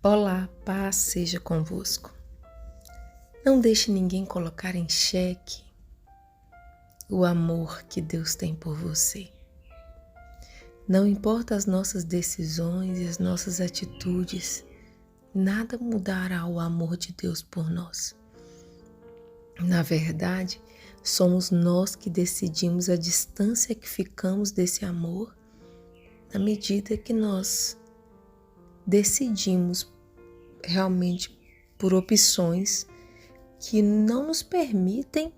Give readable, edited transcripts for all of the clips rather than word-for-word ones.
Olá, paz seja convosco. Não deixe ninguém colocar em xeque o amor que Deus tem por você. Não importa as nossas decisões e as nossas atitudes, nada mudará o amor de Deus por nós. Na verdade, somos nós que decidimos a distância que ficamos desse amor na medida que nós decidimos realmente por opções que não nos permitem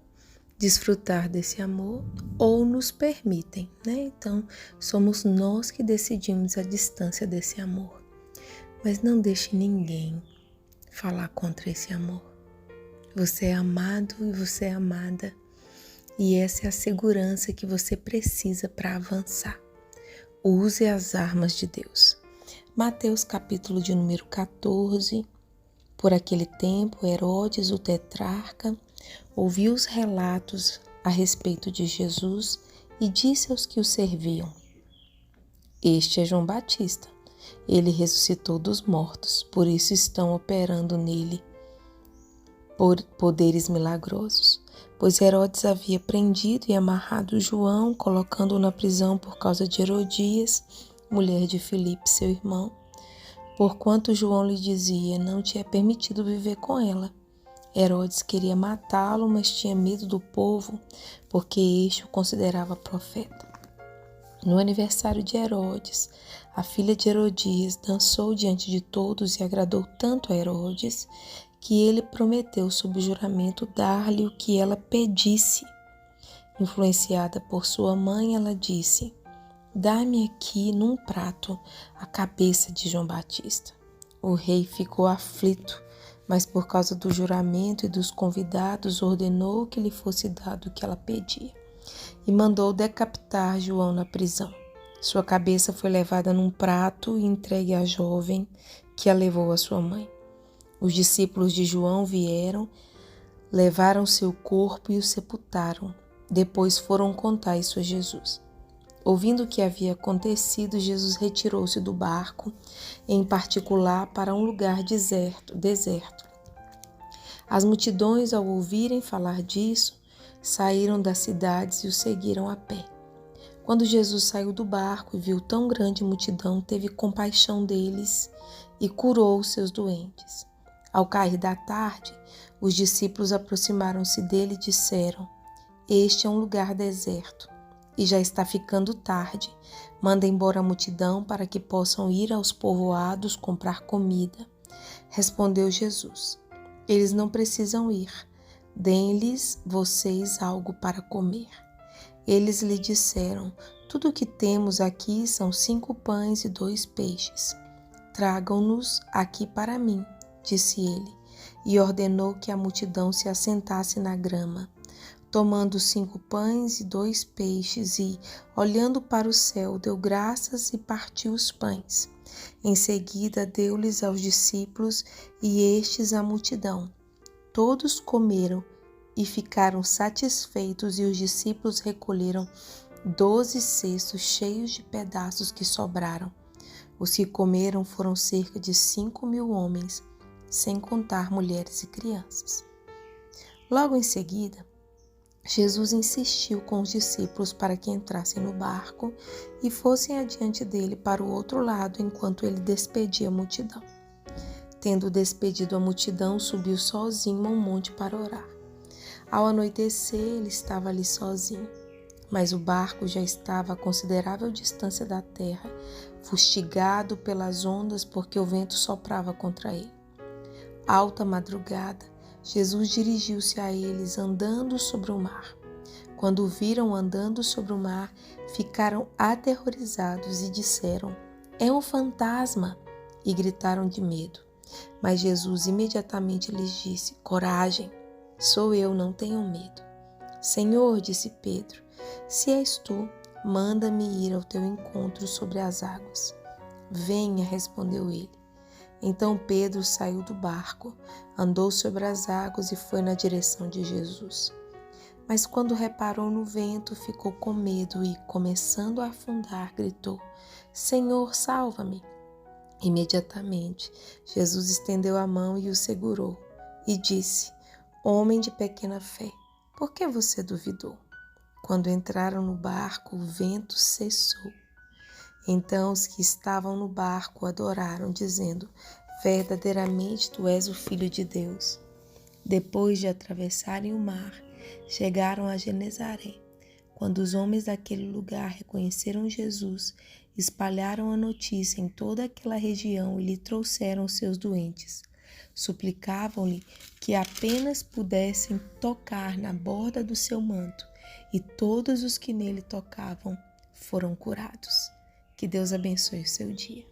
desfrutar desse amor ou nos permitem, né? Então, somos nós que decidimos a distância desse amor. Mas não deixe ninguém falar contra esse amor. Você é amado e você é amada, e essa é a segurança que você precisa para avançar. Use as armas de Deus. Mateus capítulo de número 14. Por aquele tempo, Herodes, o tetrarca, ouviu os relatos a respeito de Jesus e disse aos que o serviam: Este é João Batista. Ele ressuscitou dos mortos, por isso estão operando nele poderes milagrosos. Pois Herodes havia prendido e amarrado João, colocando-o na prisão por causa de Herodias, mulher de Filipe, seu irmão. Porquanto João lhe dizia: Não te é permitido viver com ela. Herodes queria matá-lo, mas tinha medo do povo, porque este o considerava profeta. No aniversário de Herodes, a filha de Herodias dançou diante de todos e agradou tanto a Herodes, que ele prometeu sob juramento dar-lhe o que ela pedisse. Influenciada por sua mãe, ela disse: Dá-me aqui num prato a cabeça de João Batista. O rei ficou aflito, mas por causa do juramento e dos convidados ordenou que lhe fosse dado o que ela pedia e mandou decapitar João na prisão. Sua cabeça foi levada num prato e entregue à jovem, que a levou à sua mãe. Os discípulos de João vieram, levaram seu corpo e o sepultaram. Depois foram contar isso a Jesus. Ouvindo o que havia acontecido, Jesus retirou-se do barco, em particular para um lugar deserto. As multidões, ao ouvirem falar disso, saíram das cidades e o seguiram a pé. Quando Jesus saiu do barco e viu tão grande multidão, teve compaixão deles e curou os seus doentes. Ao cair da tarde, os discípulos aproximaram-se dele e disseram: Este é um lugar deserto e já está ficando tarde. Manda embora a multidão para que possam ir aos povoados comprar comida. Respondeu Jesus: Eles não precisam ir. Deem-lhes vocês algo para comer. Eles lhe disseram: Tudo o que temos aqui são 5 pães e 2 peixes. Tragam-nos aqui para mim, disse ele, e ordenou que a multidão se assentasse na grama. Tomando 5 pães e 2 peixes e, olhando para o céu, deu graças e partiu os pães. Em seguida, deu-lhes aos discípulos e estes à multidão. Todos comeram e ficaram satisfeitos, e os discípulos recolheram 12 cestos cheios de pedaços que sobraram. Os que comeram foram cerca de 5.000 homens, sem contar mulheres e crianças. Logo em seguida, Jesus insistiu com os discípulos para que entrassem no barco e fossem adiante dele para o outro lado enquanto ele despedia a multidão. Tendo despedido a multidão, subiu sozinho a um monte para orar. Ao anoitecer, ele estava ali sozinho, mas o barco já estava a considerável distância da terra, fustigado pelas ondas porque o vento soprava contra ele. Alta madrugada, Jesus dirigiu-se a eles andando sobre o mar. Quando o viram andando sobre o mar, ficaram aterrorizados e disseram: É um fantasma! E gritaram de medo. Mas Jesus imediatamente lhes disse: Coragem, sou eu, não tenham medo. Senhor, disse Pedro, se és tu, manda-me ir ao teu encontro sobre as águas. Venha, respondeu ele. Então Pedro saiu do barco, andou sobre as águas e foi na direção de Jesus. Mas quando reparou no vento, ficou com medo e, começando a afundar, gritou: Senhor, salva-me! Imediatamente, Jesus estendeu a mão e o segurou e disse: Homem de pequena fé, por que você duvidou? Quando entraram no barco, o vento cessou. Então os que estavam no barco adoraram, dizendo: Verdadeiramente tu és o Filho de Deus. Depois de atravessarem o mar, chegaram a Genezaré. Quando os homens daquele lugar reconheceram Jesus, espalharam a notícia em toda aquela região e lhe trouxeram os seus doentes. Suplicavam-lhe que apenas pudessem tocar na borda do seu manto, e todos os que nele tocavam foram curados. Que Deus abençoe o seu dia.